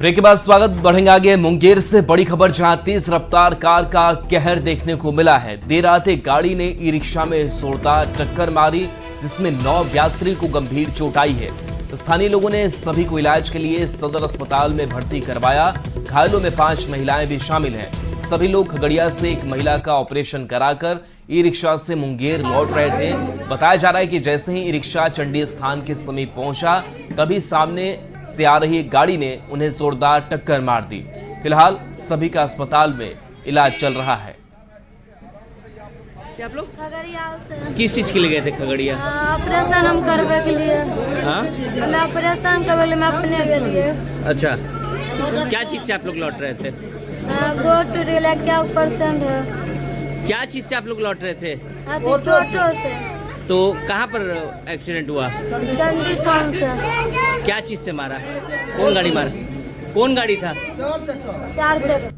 Break के बाद स्वागत। बढ़ेंगे आगे। मुंगेर से बड़ी खबर, जहां तेज रफ्तार कार का कहर देखने को मिला है। देर रात एक गाड़ी ने ई रिक्शा में जोरदार टक्कर मारी, जिसमें 9 यात्री को गंभीर चोट आई है। स्थानीय लोगों ने सभी को इलाज के लिए सदर अस्पताल में भर्ती करवाया। घायलों में 5 महिलाएं भी शामिल हैं। सभी लोग खगड़िया से एक महिला का ऑपरेशन कराकर ई रिक्शा से मुंगेर लौट रहे थे। बताया जा रहा है कि जैसे ही ई रिक्शा चंडी स्थान के समीप पहुंचा, तभी सामने से आ रही एक गाड़ी ने उन्हें जोरदार टक्कर मार दी। फिलहाल सभी का अस्पताल में इलाज चल रहा है। क्या आप लोग खगड़िया से किस चीज के लिए गए थे खगड़िया? ऑपरेशन हम करवे के लिए। हाँ, हमें ऑपरेशन करवे लिए, मैं अपने के लिए। अच्छा, क्या चीज से आप लोग लौट रहे थे? गो टू रिले क्या % है? क्या चीज से आप लोग लौट रहे थे? टोटो से। तो कहाँ पर एक्सीडेंट हुआ? चंडी थान से। क्या चीज से मारा? कौन गाड़ी मारा? कौन गाड़ी था? 4 चक्कर।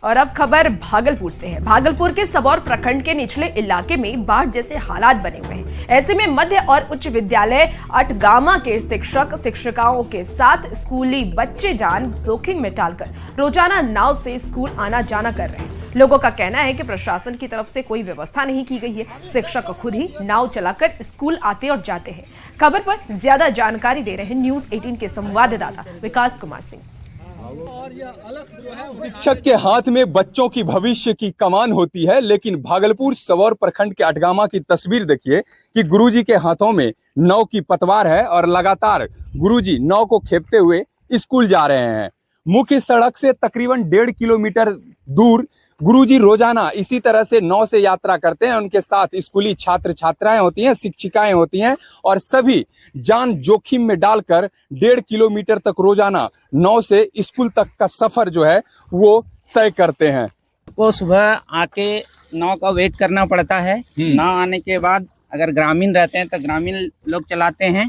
और अब खबर भागलपुर से है। भागलपुर के सबौर प्रखंड के निचले इलाके में बाढ़ जैसे हालात बने हुए हैं। ऐसे में मध्य और उच्च विद्यालय अटगामा के शिक्षक शिक्षिकाओं के साथ स्कूली बच्चे जान जोखिम में डालकर रोजाना नाव से स्कूल आना जाना कर रहे हैं। लोगों का कहना है कि प्रशासन की तरफ से कोई व्यवस्था नहीं की गई है। शिक्षक खुद ही नाव चलाकर स्कूल आते और जाते हैं। खबर पर ज्यादा जानकारी दे रहे हैं न्यूज 18 के संवाददाता विकास कुमार सिंह। शिक्षक के हाथ में बच्चों की भविष्य की कमान होती है, लेकिन भागलपुर सबौर प्रखंड के अटगामा की तस्वीर देखिए कि गुरुजी के हाथों में नाव की पतवार है और लगातार गुरुजी नाव को खेपते हुए स्कूल जा रहे हैं। मुख्य सड़क से तकरीबन 1.5 किलोमीटर दूर गुरुजी रोजाना इसी तरह से नाव से यात्रा करते हैं। उनके साथ स्कूली छात्र छात्राएं होती हैं, शिक्षिकाएं होती हैं और सभी जान जोखिम में डालकर 1.5 किलोमीटर तक रोजाना नाव से स्कूल तक का सफर जो है वो तय करते हैं। वो सुबह आके नाव का वेट करना पड़ता है। नाव आने के बाद अगर ग्रामीण रहते हैं तो ग्रामीण लोग चलाते हैं,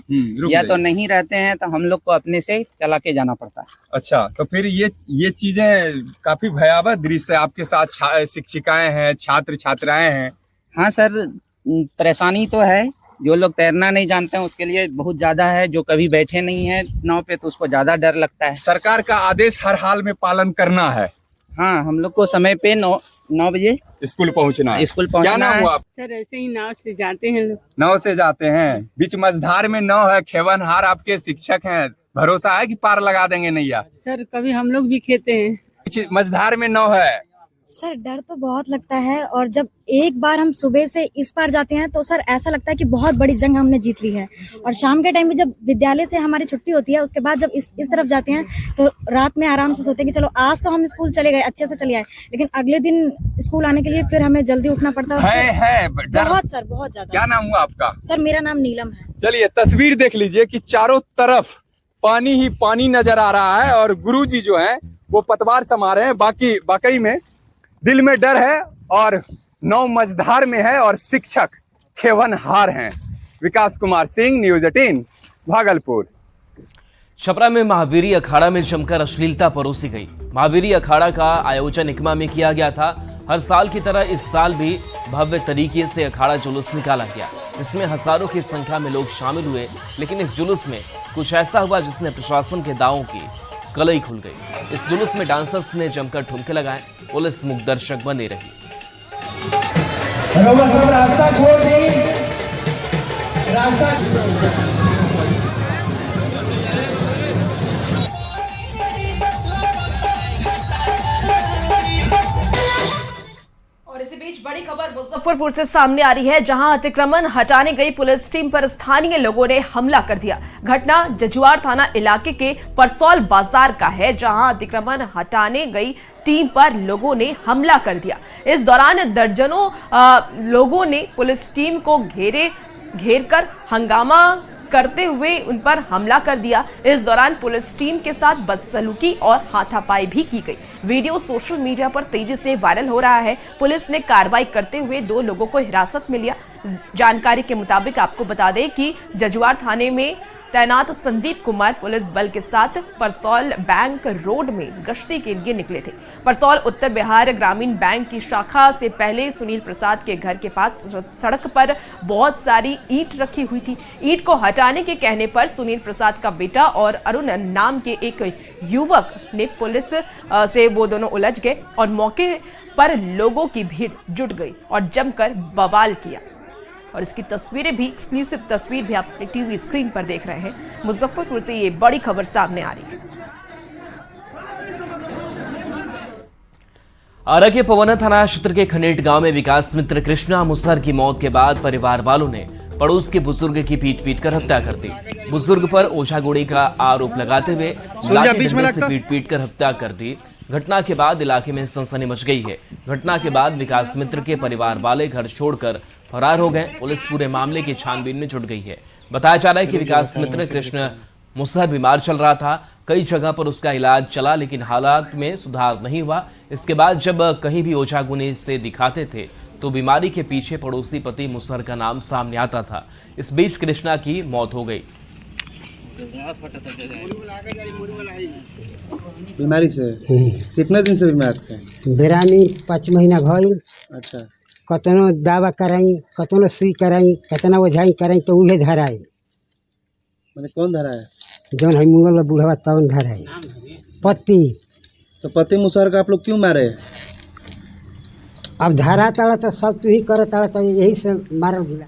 या तो नहीं रहते हैं तो हम लोग को अपने से चला के जाना पड़ता है। अच्छा, तो फिर ये चीजें काफी भयावह दृश्य है। आपके साथ शिक्षिकाएं हैं, छात्र छात्राएं हैं। हाँ सर, परेशानी तो है। जो लोग तैरना नहीं जानते हैं उसके लिए बहुत ज्यादा है। जो कभी बैठे नहीं है नाव पे तो उसको ज्यादा डर लगता है। सरकार का आदेश हर हाल में पालन करना है। हाँ, हम लोग को समय पे 9 बजे स्कूल पहुंचना है। स्कूल पहुंचना। क्या नाम हुआ? सर ऐसे ही नाव से जाते हैं लोग। नाव से जाते हैं। बीच मझधार में नाव है, खेवनहार आपके शिक्षक हैं। भरोसा है कि पार लगा देंगे नैया? सर कभी हम लोग भी खेते हैं। मझधार में नाव है। सर डर तो बहुत लगता है, और जब एक बार हम सुबह से इस पार जाते हैं तो सर ऐसा लगता है कि बहुत बड़ी जंग हमने जीत ली है। और शाम के टाइम में जब विद्यालय से हमारी छुट्टी होती है, उसके बाद जब इस तरफ जाते हैं तो रात में आराम से सोते हैं कि चलो आज तो हम स्कूल चले गए, अच्छे से चले आए, लेकिन अगले दिन स्कूल आने के लिए फिर हमें जल्दी उठना पड़ता है। बहुत सर, बहुत ज्यादा। क्या नाम हुआ आपका? सर मेरा नाम नीलम है। चलिए तस्वीर देख लीजिए कि चारों तरफ पानी ही पानी नजर आ रहा है और गुरुजी जो है वो पतवार समा रहे हैं। बाकी में दिल में डर है और नाव मझधार में है और शिक्षक खेवनहार हैं। विकास कुमार सिंह, न्यूज 18 भागलपुर। छपरा में महावीरी अखाड़ा में जमकर अश्लीलता परोसी गई। महावीरी अखाड़ा का आयोजन इकमा में किया गया था। हर साल की तरह इस साल भी भव्य तरीके से अखाड़ा जुलूस निकाला गया। इसमें हजारों की संख्या में लोग शामिल हुए, लेकिन इस जुलूस में कुछ ऐसा हुआ जिसने प्रशासन के दावों की कलई खुल गई। इस जुलूस में डांसर्स ने जमकर ठुमके लगाए। पुलिस मूक दर्शक बनी रही। रास्ता छोड़ दी, रास्ता। और इसी बीच बड़ी खबर मुजफ्फरपुर से सामने आ रही है, जहां अतिक्रमण हटाने गई पुलिस टीम पर स्थानीय लोगों ने हमला कर दिया। घटना जजुआर थाना इलाके के परसौल बाजार का है, जहां अतिक्रमण हटाने गई टीम पर लोगों ने हमला कर दिया। इस दौरान दर्जनों लोगों ने पुलिस टीम को घेर कर हंगामा करते हुए उन पर हमला कर दिया। इस दौरान पुलिस टीम के साथ बदसलूकी और हाथापाई भी की गई। वीडियो सोशल मीडिया पर तेजी से वायरल हो रहा है। पुलिस ने कार्रवाई करते हुए 2 लोगों को हिरासत में लिया। जानकारी के मुताबिक आपको बता दें कि जजुआर थाने में तैनात संदीप कुमार पुलिस बल के साथ परसौल बैंक रोड में गश्ती के लिए निकले थे। परसौल उत्तर बिहार ग्रामीण बैंक की शाखा से पहले सुनील प्रसाद के घर के पास सड़क पर बहुत सारी ईंट रखी हुई थी। ईंट को हटाने के कहने पर सुनील प्रसाद का बेटा और अरुण नाम के एक युवक ने पुलिस से वो दोनों उलझ गए और मौके पर लोगों की भीड़ जुट गई और जमकर बवाल किया। और इसकी तस्वीरें भी, एक्सक्लूसिव तस्वीर भी आप अपने टीवी स्क्रीन पर देख रहे हैं। मुजफ्फरपुर से ये बड़ी खबर सामने आ रही है। आरा के पवना थाना क्षेत्र के खनेट गांव में विकास मित्र कृष्णा मुसहर की मौत के बाद परिवार वालों ने पड़ोस के बुजुर्ग की पीट कर हत्या कर दी। बुजुर्ग पर ओझागुड़ी का आरोप लगाते हुए लाठी डंडे से पीट कर हत्या कर दी। घटना के बाद इलाके में सनसनी मच गई है। घटना के बाद विकास मित्र के परिवार वाले घर छोड़कर फरार हो गए। पुलिस पूरे मामले की छानबीन में जुट गई है। बताया जा रहा है कि विकास मित्र कृष्ण मुसहर बीमार चल रहा था। कई जगह पर उसका इलाज चला लेकिन हालात में सुधार नहीं हुआ। इसके बाद जब कहीं भी ओझागुनी से दिखाते थे तो बीमारी के पीछे पड़ोसी पति मुसहर का नाम सामने आता था। इस बीच कृष्णा की मौत हो गई। बीमारी से कितने दिन से बीमार थे? बेरामी 5 महीना भइल। अच्छा, कतनो दावा कराई, कतनो सुई कराई, कतना ओझाई कराई तो उहे धराई। मैंने कौन धरा है? जौन है मुगल बूढ़वा तौन धराई पति। तो पति मुसहर का आप लोग क्यों मारे? अब धरा ताड़ा तो सब तू ही कर ताड़ा तो यही से मारल भूला।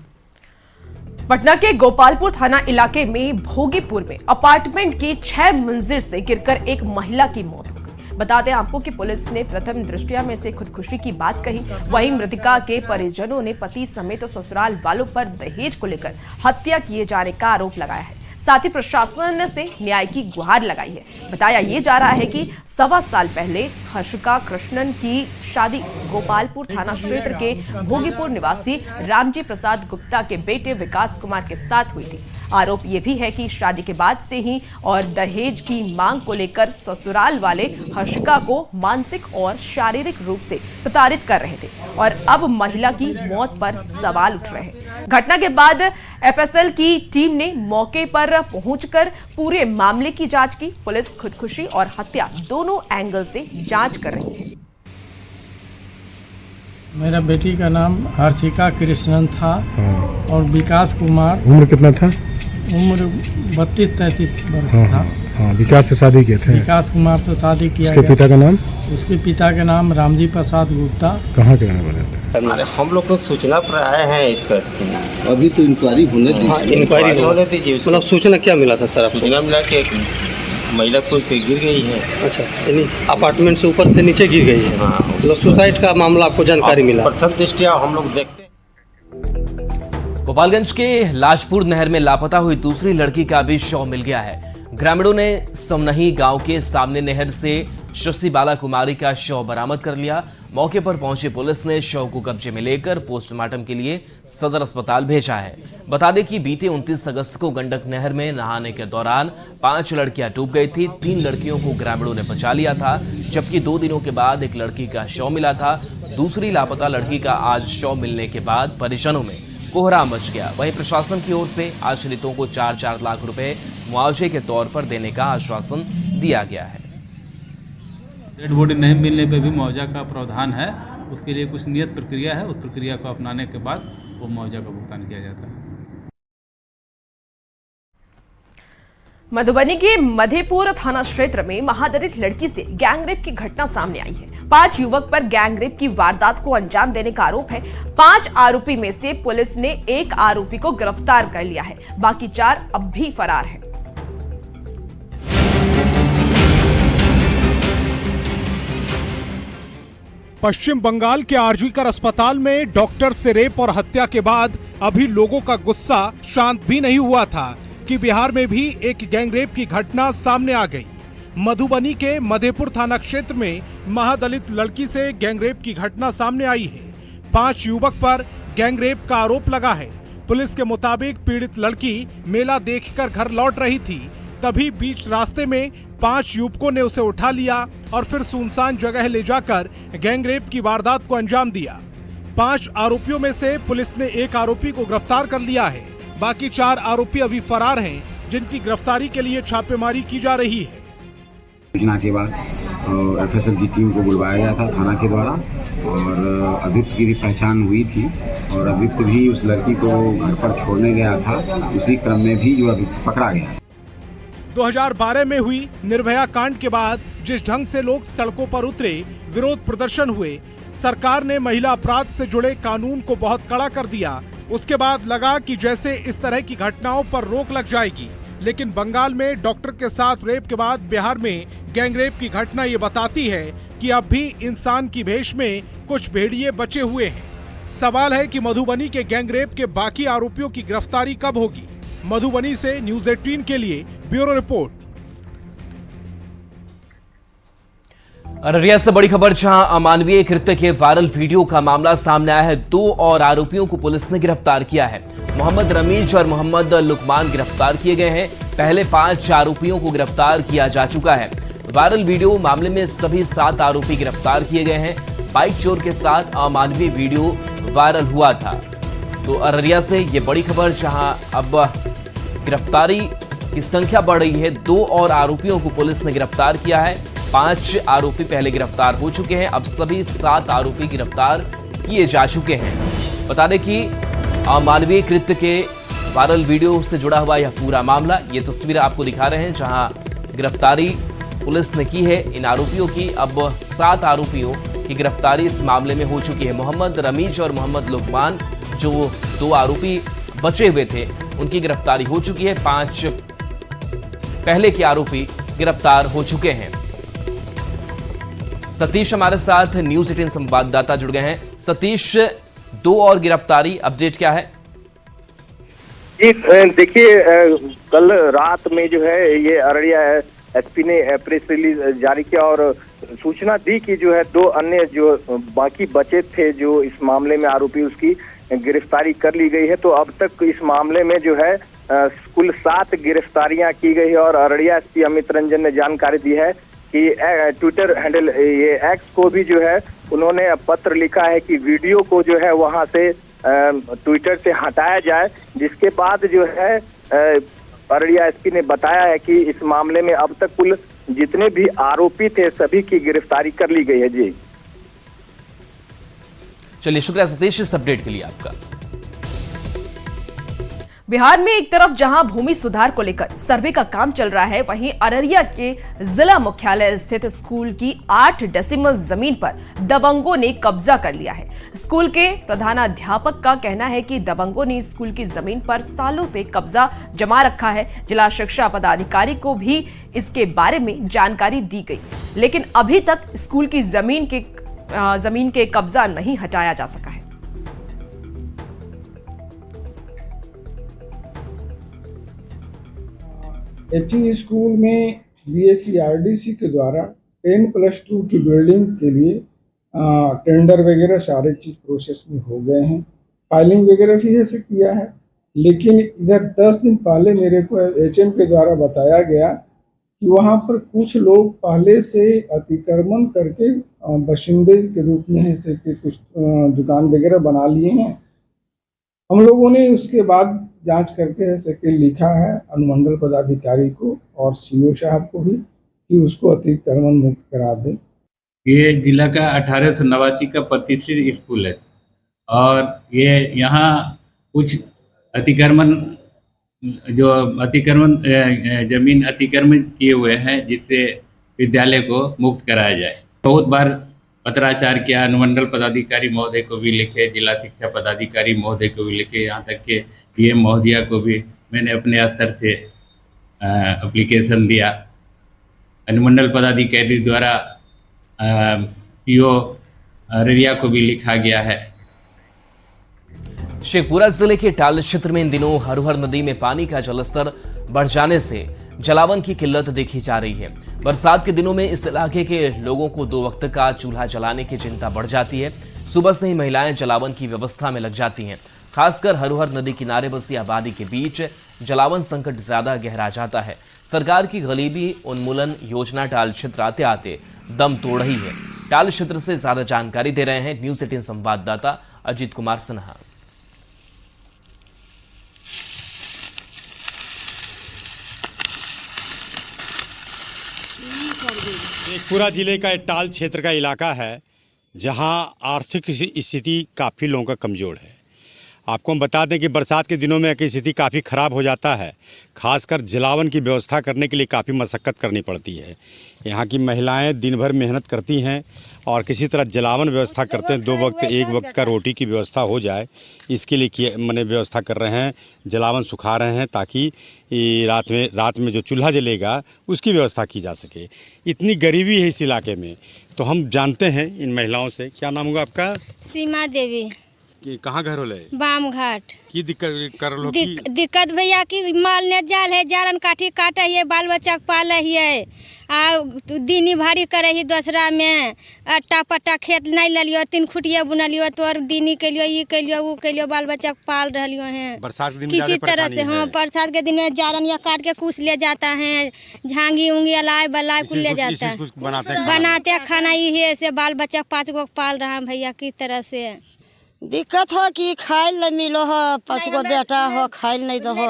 पटना के गोपालपुर थाना इलाके में भोगीपुर में अपार्टमेंट की 6 मंजिल से गिरकर एक महिला की मौत हो गई। बता दें आपको कि पुलिस ने प्रथम दृष्टया में से खुदकुशी की बात कही। वहीं मृतका के परिजनों ने पति समेत ससुराल वालों पर दहेज को लेकर हत्या किए जाने का आरोप लगाया है। साथ ही प्रशासन से न्याय की गुहार लगाई है। बताया ये जा रहा है कि 1.25 साल पहले हर्षिका कृष्णन की शादी गोपालपुर थाना क्षेत्र के भोगीपुर निवासी रामजी प्रसाद गुप्ता के बेटे विकास कुमार के साथ हुई थी। आरोप ये भी है कि शादी के बाद से ही और दहेज की मांग को लेकर ससुराल वाले हर्षिका को मानसिक और शारीरिक रूप से प्रताड़ित कर रहे थे और अब महिला की मौत पर सवाल उठ रहे हैं। घटना के बाद एफएसएल की टीम ने मौके पर पहुंचकर पूरे मामले की जांच की। पुलिस खुदकुशी और हत्या दोनों एंगल से जांच कर रही है। मेरा बेटी का नाम हर्षिका कृष्णन था और विकास कुमार। उम्र कितना था? उम्र 32-33 वर्ष था। हाँ, विकास से शादी किए थे? विकास कुमार से शादी किया। उसके पिता का नाम? उसके पिता का नाम रामजी प्रसाद गुप्ता। कहाँ के रहने वाले थे? हम लोग तो सूचना पर आए हैं इसका। अभी तो इंक्वायरी होने दीजिए। इंक्वायरी होने दीजिए। मतलब सूचना क्या मिला था सर? सूचना मिला कि महिला कोई गिर गई है। अच्छा, यानी अपार्टमेंट से ऊपर से नीचे गिर गई है। हाँ, मतलब सुसाइड का मामला आपको जानकारी मिला? प्रथम दृष्टया हम लोग देखते। गोपालगंज के लाजपुर नहर में लापता हुई दूसरी लड़की का भी शव मिल गया है। ग्रामीणों ने समनही गांव के सामने नहर से शशि बाला कुमारी का शव बरामद कर लिया। मौके पर पहुंची पुलिस ने शव को कब्जे में लेकर पोस्टमार्टम के लिए सदर अस्पताल भेजा है। बता दें कि बीते 29 अगस्त को गंडक नहर में नहाने के दौरान 5 लड़कियां डूब गई थी। 3 लड़कियों को ग्रामीणों ने बचा लिया था, जबकि 2 दिनों के बाद एक लड़की का शव मिला था। दूसरी लापता लड़की का आज शव मिलने के बाद परिजनों में कोहराम मच गया। वहीं प्रशासन की ओर से आश्रितों को 4-4 लाख रुपए मुआवजे के तौर पर देने का आश्वासन दिया गया है। डेड बॉडी नहीं मिलने पर भी मुआवजा का प्रावधान है। उसके लिए कुछ नियत प्रक्रिया है। उस प्रक्रिया को अपनाने के बाद वो मुआवजा का भुगतान किया जाता है। मधुबनी के मधेपुर थाना क्षेत्र में महादलित लड़की से गैंगरेप की घटना सामने आई है। 5 युवक पर गैंगरेप की वारदात को अंजाम देने का आरोप है। 5 आरोपी में से पुलिस ने 1 आरोपी को गिरफ्तार कर लिया है, बाकी 4 अब भी फरार हैं। पश्चिम बंगाल के आरजीकर अस्पताल में डॉक्टर से रेप और हत्या के बाद अभी लोगों का गुस्सा शांत भी नहीं हुआ था कि बिहार में भी एक गैंगरेप की घटना सामने आ गई। मधुबनी के मधेपुर थाना क्षेत्र में महादलित लड़की से गैंगरेप की घटना सामने आई है। 5 युवक पर गैंगरेप का आरोप लगा है। पुलिस के मुताबिक पीड़ित लड़की मेला देखकर घर लौट रही थी, तभी बीच रास्ते में 5 युवकों ने उसे उठा लिया और फिर सुनसान जगह ले जाकर गैंगरेप की वारदात को अंजाम दिया। 5 आरोपियों में से पुलिस ने 1 आरोपी को गिरफ्तार कर लिया है, बाकी 4 आरोपी अभी फरार हैं। जिनकी गिरफ्तारी के लिए छापेमारी की जा रही है। सूचना के बाद एफएसएल की टीम को बुलवाया गया था थाना के द्वारा और अभियुक्त की भी पहचान हुई थी और अभियुक्त भी उस लड़की को घर पर छोड़ने गया था। उसी क्रम में भी जो अभियुक्त पकड़ा गया। 2012 में हुई निर्भया कांड के बाद जिस ढंग से लोग सड़कों पर उतरे, विरोध प्रदर्शन हुए, सरकार ने महिला अपराध से जुड़े कानून को बहुत कड़ा कर दिया। उसके बाद लगा कि जैसे इस तरह की घटनाओं पर रोक लग जाएगी, लेकिन बंगाल में डॉक्टर के साथ रेप के बाद बिहार में गैंगरेप की घटना ये बताती है कि अब भी इंसान की भेष में कुछ भेड़िए बचे हुए हैं। सवाल है कि मधुबनी के गैंगरेप के बाकी आरोपियों की गिरफ्तारी कब होगी। मधुबनी से न्यूज़ 18 के लिए ब्यूरो रिपोर्ट। अररिया से बड़ी खबर, जहां अमानवीय कृत्य के वायरल वीडियो का मामला सामने आया है। 2 और आरोपियों को पुलिस ने गिरफ्तार किया है। मोहम्मद रमीज और मोहम्मद लुकमान गिरफ्तार किए गए हैं। पहले 5 आरोपियों को गिरफ्तार किया जा चुका है। वायरल वीडियो मामले में सभी 7 आरोपी गिरफ्तार किए गए हैं। बाइक चोर के साथ अमानवीय वीडियो वायरल हुआ था। तो अररिया से ये बड़ी खबर, जहां अब गिरफ्तारी की संख्या बढ़ रही है। 2 और आरोपियों को पुलिस ने गिरफ्तार किया है। 5 आरोपी पहले गिरफ्तार हो चुके हैं। अब सभी 7 आरोपी गिरफ्तार किए जा चुके हैं। बता दें कि अमानवीय कृत्य के वायरल वीडियो से जुड़ा हुआ यह पूरा मामला, ये तस्वीर आपको दिखा रहे हैं, जहां गिरफ्तारी पुलिस ने की है इन आरोपियों की। अब 7 आरोपियों की गिरफ्तारी इस मामले में हो चुकी है। मोहम्मद रमीज और मोहम्मद लुकमान, जो 2 आरोपी बचे हुए थे, उनकी गिरफ्तारी हो चुकी है। 5 पहले के आरोपी गिरफ्तार हो चुके हैं। सतीश हमारे साथ न्यूज़ 18 संवाददाता जुड़ गए हैं। सतीश, 2 और गिरफ्तारी, अपडेट क्या है? जी देखिए, कल रात में जो है ये अररिया एसपी ने प्रेस रिलीज जारी किया और सूचना दी कि जो है 2 अन्य जो बाकी बचे थे जो इस मामले में आरोपी, उसकी गिरफ्तारी कर ली गई है। तो अब तक इस मामले में जो है कुल 7 गिरफ्तारियां की गई है और अररिया एसपी अमित रंजन ने जानकारी दी है कि ट्विटर हैंडल ये एक्स को भी जो है उन्होंने पत्र लिखा है कि वीडियो को जो है वहां से ट्विटर से हटाया जाए। जिसके बाद जो है अररिया एसपी ने बताया है कि इस मामले में अब तक कुल जितने भी आरोपी थे सभी की गिरफ्तारी कर ली गई है। जी चलिए, शुक्रिया सतीश इस अपडेट के लिए आपका। बिहार में एक तरफ जहां भूमि सुधार को लेकर सर्वे का काम चल रहा है, वहीं अररिया के जिला मुख्यालय स्थित स्कूल की 8 डेसिमल जमीन पर दबंगों ने कब्जा कर लिया है। स्कूल के प्रधानाध्यापक का कहना है कि दबंगों ने स्कूल की जमीन पर सालों से कब्जा जमा रखा है। जिला शिक्षा पदाधिकारी को भी इसके बारे में जानकारी दी गई, लेकिन अभी तक स्कूल की जमीन के कब्जा नहीं हटाया जा सका है। एचई स्कूल में बीएससी आरडीसी के द्वारा 10+2 की बिल्डिंग के लिए टेंडर वगैरह सारे चीज प्रोसेस में हो गए हैं। फाइलिंग वगैरह भी ऐसे किया है, लेकिन इधर 10 दिन पहले मेरे को एचएम के द्वारा बताया गया कि वहाँ पर कुछ लोग पहले से अतिक्रमण करके बाशिंदे के रूप में ऐसे के कुछ दुकान वगैरह बना लिए हैं। हम लोगों ने उसके बाद जांच करके ऐसे के लिखा है अनुमंडल पदाधिकारी को और सीओ साहब को भी कि उसको अतिक्रमण मुक्त करा दें। ये जिला का 1889 का प्रतिष्ठित स्कूल है और ये यहाँ कुछ जमीन अतिक्रमण किए हुए हैं जिससे विद्यालय को मुक्त कराया जाए। बहुत बार पत्राचार किया, अनुमंडल पदाधिकारी महोदय को भी लिखे, जिला शिक्षा पदाधिकारी महोदय को भी लिखे, यहाँ तक के डीएम महोदया को भी मैंने अपने स्तर से एप्लीकेशन दिया। अनुमंडल पदाधिकारी द्वारा सीओ अररिया को भी लिखा गया है। शेखपुरा जिले के टाल क्षेत्र में इन दिनों हरहर नदी में पानी का जलस्तर बढ़ जाने से जलावन की किल्लत देखी जा रही है। बरसात के दिनों में इस इलाके के लोगों को 2 वक्त का चूल्हा जलाने की चिंता बढ़ जाती है। सुबह से ही महिलाएं जलावन की व्यवस्था में लग जाती हैं। खासकर हरहर नदी किनारे बसी आबादी के बीच जलावन संकट ज्यादा गहरा जाता है। सरकार की गरीबी उन्मूलन योजना टाल क्षेत्र आते आते दम तोड़ रही है। टाल क्षेत्र से ज्यादा जानकारी दे रहे हैं न्यूज़ 18 संवाददाता अजीत कुमार सिन्हा। शेखपुरा जिले का इटाल क्षेत्र का इलाका है जहां आर्थिक स्थिति काफ़ी लोगों का कमज़ोर है। आपको हम बता दें कि बरसात के दिनों में स्थिति काफ़ी ख़राब हो जाता है। खासकर जलावन की व्यवस्था करने के लिए काफ़ी मशक्क़त करनी पड़ती है। यहाँ की महिलाएं दिन भर मेहनत करती हैं और किसी तरह जलावन व्यवस्था करते हैं। 2 वक्त 1 वक्त का रोटी की व्यवस्था हो जाए, इसके लिए मैंने व्यवस्था कर रहे हैं। जलावन सुखा रहे हैं ताकि रात में जो चूल्हा जलेगा उसकी व्यवस्था की जा सके। इतनी गरीबी है इस इलाके में, तो हम जानते हैं इन महिलाओं से। क्या नाम होगा आपका? सीमा देवी। कि कहाँ घर होले? बाम घाट। की दिक्कत कर लो? दिक्कत भैया की माल ने जाल है, जारन काठी काटे है, बाल बच्चा पाले है, आ दीनी भारी करे ही दूसरा में अट्टा पट्टा खेत नहीं लियो, 3 खुटिया बुनलियो, तो दीनी के लिए ये के लिए वो के लिए बाल बच्चा पाल रहियो हैं। बरसात के दिन किसी तरह से हाँ, बरसात के दिन में जारन या काट के कुछ ले जाता है, झांगी उंगी अलाय बलाय कुछ ले जाता है, बनाते खाना ही है से बाल बच्चा 5 गो पाल रहा है भैया। किस तरह से दिक्कत हो कि खाइल नहीं मिलो हो, 5 गो बेटा हो, खाइल नहीं दो हो,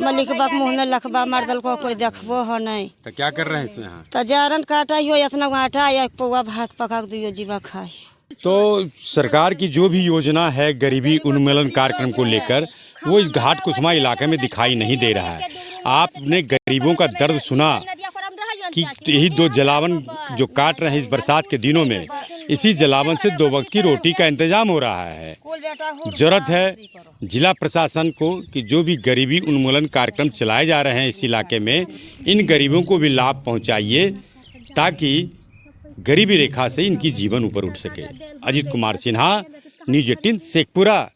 मलिक बाप मुँह में लखबा मार दल को कोई देखबो हो नहीं। तो क्या कर रहे हैं इसमें? तो जारन काटा हो, इतना आटा या पौवा भात पका दियो जीवा खाए। तो सरकार की जो भी योजना है गरीबी उन्मूलन कार्यक्रम को लेकर, वो इस घाट कुसुमा इलाके में दिखाई नहीं दे रहा है। आपने गरीबों का दर्द सुना कि यही 2 जलावन जो काट रहे हैं इस बरसात के दिनों में, इसी जलावन से 2 वक्त की रोटी का इंतजाम हो रहा है। जरूरत है जिला प्रशासन को कि जो भी गरीबी उन्मूलन कार्यक्रम चलाए जा रहे हैं इस इलाके में, इन गरीबों को भी लाभ पहुंचाइए ताकि गरीबी रेखा से इनकी जीवन ऊपर उठ सके। अजीत कुमार सिन्हा, न्यूज़ 18 शेखपुरा।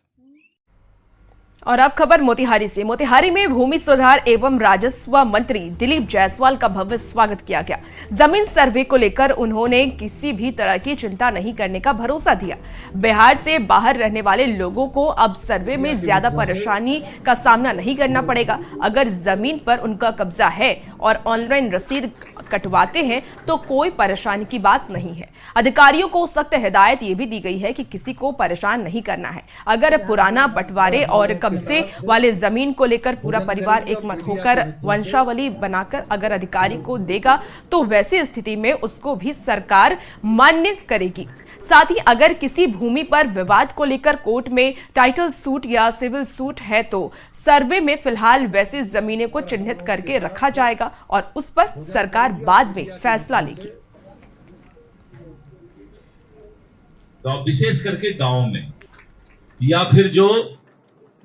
और अब खबर मोतिहारी से। मोतिहारी में भूमि सुधार एवं राजस्व मंत्री दिलीप जायसवाल का भव्य स्वागत किया गया। जमीन सर्वे को लेकर उन्होंने किसी भी तरह की चिंता नहीं करने का भरोसा दिया। बिहार से बाहर रहने वाले लोगों को अब सर्वे में ज्यादा परेशानी का सामना नहीं करना पड़ेगा। अगर जमीन पर उनका कब्जा है और ऑनलाइन रसीद कटवाते हैं तो कोई परेशानी की बात नहीं है। अधिकारियों को सख्त हिदायत ये भी दी गई है कि किसी को परेशान नहीं करना है। अगर पुराना बंटवारे और कब्जे वाले जमीन को लेकर पूरा परिवार एकमत होकर वंशावली बनाकर अगर अधिकारी को देगा तो वैसी स्थिति में उसको भी सरकार मान्य करेगी। साथ ही अगर किसी भूमि पर विवाद को लेकर कोर्ट में टाइटल सूट या सिविल सूट है तो सर्वे में फिलहाल वैसी जमीनें को चिन्हित करके रखा जाएगा और उस पर सरकार बाद में फैसला लेगी। तो विशेष करके गांव में या फिर जो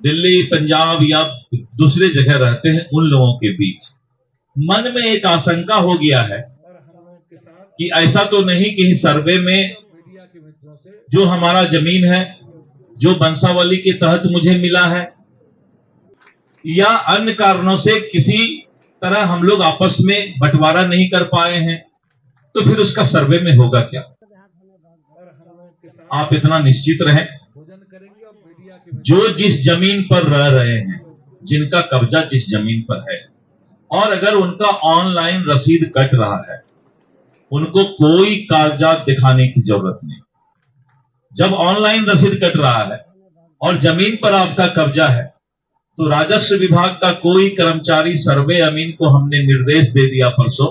दिल्ली, पंजाब या दूसरे जगह रहते हैं, उन लोगों के बीच मन में एक आशंका हो गया है कि ऐसा तो नहीं कि सर्वे में जो हमारा जमीन है, जो वंशावली के तहत मुझे मिला है, या अन्य कारणों से किसी तरह हम लोग आपस में बंटवारा नहीं कर पाए हैं, तो फिर उसका सर्वे में होगा क्या? आप इतना निश्चित रहें, जो जिस जमीन पर रह रहे हैं, जिनका कब्जा जिस जमीन पर है, और अगर उनका ऑनलाइन रसीद कट रहा है, उनको कोई कागजात दिखाने की जरूरत नहीं। जब ऑनलाइन रसीद कट रहा है और जमीन पर आपका कब्जा है, तो राजस्व विभाग का कोई कर्मचारी सर्वे अमीन को हमने निर्देश दे दिया परसों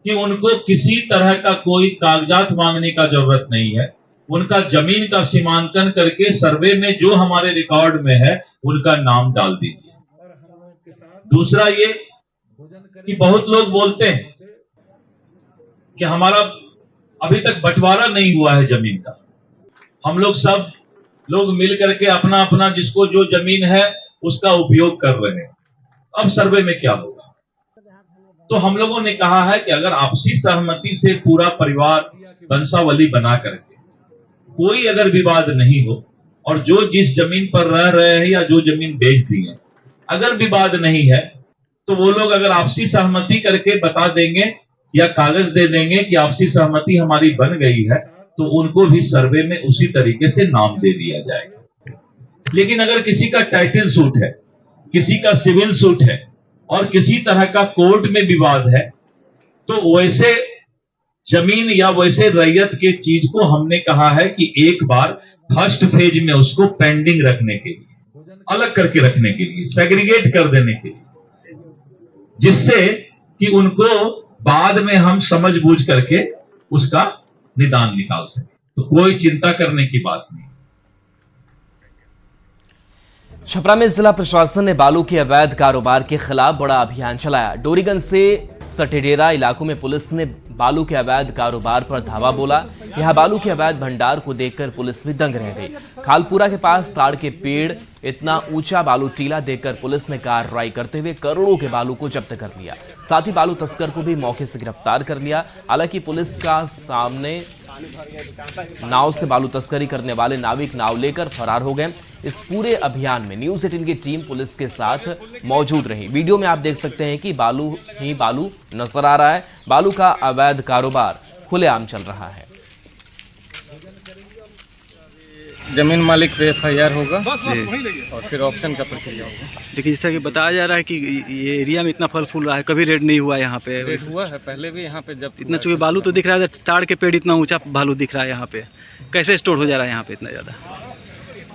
कि उनको किसी तरह का कोई कागजात मांगने का जरूरत नहीं है। उनका जमीन का सीमांकन करके सर्वे में जो हमारे रिकॉर्ड में है उनका नाम डाल दीजिए। दूसरा ये कि बहुत लोग बोलते हैं कि हमारा अभी तक बंटवारा नहीं हुआ है जमीन का, हम लोग सब लोग मिल करके अपना अपना जिसको जो जमीन है उसका उपयोग कर रहे हैं, अब सर्वे में क्या होगा? तो हम लोगों ने कहा है कि अगर आपसी सहमति से पूरा परिवार वंशावली बना करके कोई अगर विवाद नहीं हो और जो जिस जमीन पर रह रहे हैं या जो जमीन बेच दी है, अगर विवाद नहीं है तो वो लोग अगर आपसी सहमति करके बता देंगे या कागज दे देंगे कि आपसी सहमति हमारी बन गई है, तो उनको भी सर्वे में उसी तरीके से नाम दे दिया जाएगा। लेकिन अगर किसी का टाइटल सूट है, किसी का सिविल सूट है और किसी तरह का कोर्ट में विवाद है, तो वैसे जमीन या वैसे रैयत के चीज को हमने कहा है कि एक बार फर्स्ट फेज में उसको पेंडिंग रखने के लिए, अलग करके रखने के लिए, सेग्रीगेट कर देने के लिए, जिससे कि उनको बाद में हम समझ बूझ करके उसका निदान निकाल सके। तो कोई चिंता करने की बात नहीं। छपरा में जिला प्रशासन ने बालू के अवैध कारोबार के खिलाफ बड़ा अभियान चलाया। डोरीगंज से सटेडेरा इलाकों में पुलिस ने बालू के अवैध कारोबार पर धावा बोला। यहां बालू के अवैध भंडार को देखकर पुलिस भी दंग रह गई। खालपुरा के पास ताड़ के पेड़ इतना ऊंचा बालू टीला देखकर पुलिस ने कार्रवाई करते हुए करोड़ों के बालू को जब्त कर लिया। साथ ही बालू तस्कर को भी मौके से गिरफ्तार कर लिया। हालांकि पुलिस का सामने नाव से बालू तस्करी करने वाले नाविक नाव लेकर फरार हो गए। इस पूरे अभियान में न्यूज़ 18 की टीम पुलिस के साथ मौजूद रही। वीडियो में आप देख सकते हैं कि बालू ही बालू नजर आ रहा है। बालू का अवैध कारोबार खुलेआम चल रहा है। जमीन मालिक पे FIR होगा और फिर ऑक्शन का प्रक्रिया होगा। देखिए, जैसा कि बताया जा रहा है कि ये एरिया में इतना फल फूल रहा है, कभी रेड नहीं हुआ यहाँ पे। रेड हुआ है पहले भी यहाँ पे, जब इतना चूंकि बालू तो दिख रहा है, ताड़ के पेड़ इतना ऊंचा बालू दिख रहा है यहाँ पे, कैसे स्टोर हो जा रहा है यहाँ पे इतना ज़्यादा?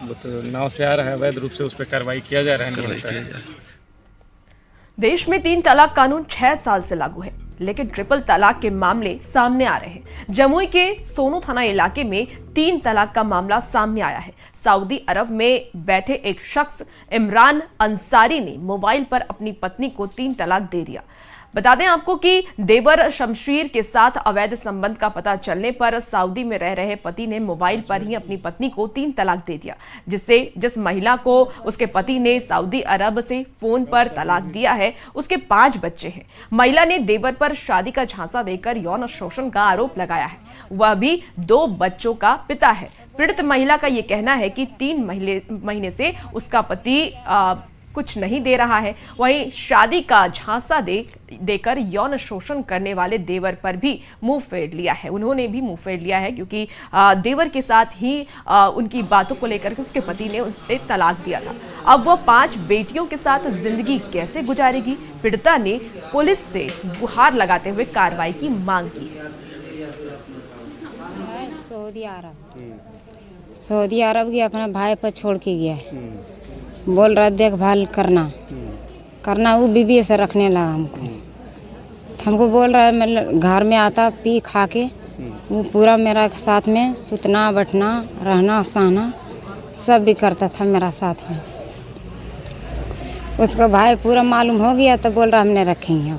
वो तो नाव से आ रहा है, अवैध रूप से उस पर कार्रवाई किया जा रहा है। देश में 3 तलाक कानून 6 साल से लागू है, लेकिन ट्रिपल तलाक के मामले सामने आ रहे हैं। जमुई के सोनू थाना इलाके में 3 तलाक का मामला सामने आया है। सऊदी अरब में बैठे एक शख्स इमरान अंसारी ने मोबाइल पर अपनी पत्नी को 3 तलाक दे दिया। बता दें आपको कि देवर शमशीर के साथ अवैध संबंध का पता चलने पर सऊदी में रह रहे पति ने मोबाइल पर ही अपनी पत्नी को 3 तलाक दे दिया, जिस महिला को उसके पति ने सऊदी अरब से फोन पर तलाक दिया है, उसके 5 बच्चे हैं। महिला ने देवर पर शादी का झांसा देकर यौन शोषण का आरोप लगाया है। वह भी 2 बच्चों का पिता है। पीड़ित महिला का यह कहना है कि 3 महीने से उसका पति कुछ नहीं दे रहा है। वहीं शादी का झांसा देकर यौन शोषण करने वाले देवर पर भी मुंह फेर लिया है। उन्होंने भी मुंह फेर लिया है, क्योंकि देवर के साथ ही उनकी बातों को लेकर उसके पति ने उससे तलाक दिया था। अब वह 5 बेटियों के साथ जिंदगी कैसे गुजारेगी? पीड़िता ने पुलिस से गुहार लगाते हुए कार्रवाई की मांग की है। सऊदी अरब की अपने भाई पर छोड़ के गया है। बोल रहा देखभाल करना वो बीबी से रखने लगा हमको बोल रहा है, मैं घर में आता पी खा के वो पूरा मेरा साथ में सुतना बैठना रहना सहना सब भी करता था मेरा साथ में। उसका भाई पूरा मालूम हो गया तो बोल रहा हम नहीं रखेंगे।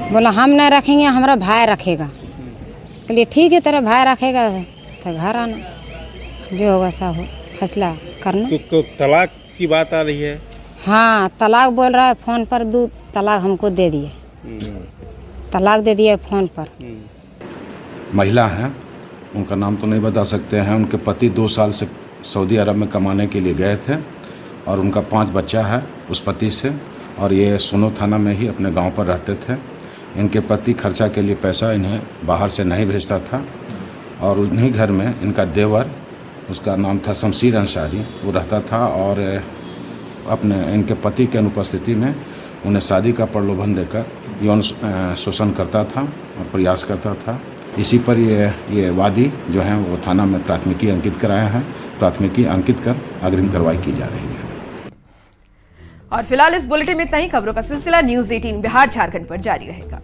बोला हम नहीं रखेंगे, हमारा भाई रखेगा। चलिए ठीक है, तेरा भाई रखेगा तो घर आना, जो होगा सब हो फैसला करना। तो तलाक की बात आ रही है? हाँ, तलाक बोल रहा है फोन पर। 2 तलाक हमको दे दिए, तलाक दे दिए फोन पर। महिला हैं, उनका नाम तो नहीं बता सकते हैं। उनके पति 2 साल से सऊदी अरब में कमाने के लिए गए थे और उनका 5 बच्चा है उस पति से, और ये सोनू थाना में ही अपने गांव पर रहते थे। इनके पति खर्चा के लिए पैसा इन्हें बाहर से नहीं भेजता था, और उन्हीं घर में इनका देवर, उसका नाम था शमशीर अंसारी, वो रहता था और अपने इनके पति के अनुपस्थिति में उन्हें शादी का प्रलोभन देकर यौन शोषण करता था और प्रयास करता था। इसी पर ये वादी जो हैं वो थाना में प्राथमिकी अंकित कराया है। प्राथमिकी अंकित कर अग्रिम कार्रवाई की जा रही है। और फिलहाल इस बुलेटिन में इतना ही। खबरों का सिलसिला न्यूज़ 18 बिहार झारखंड पर जारी रहेगा।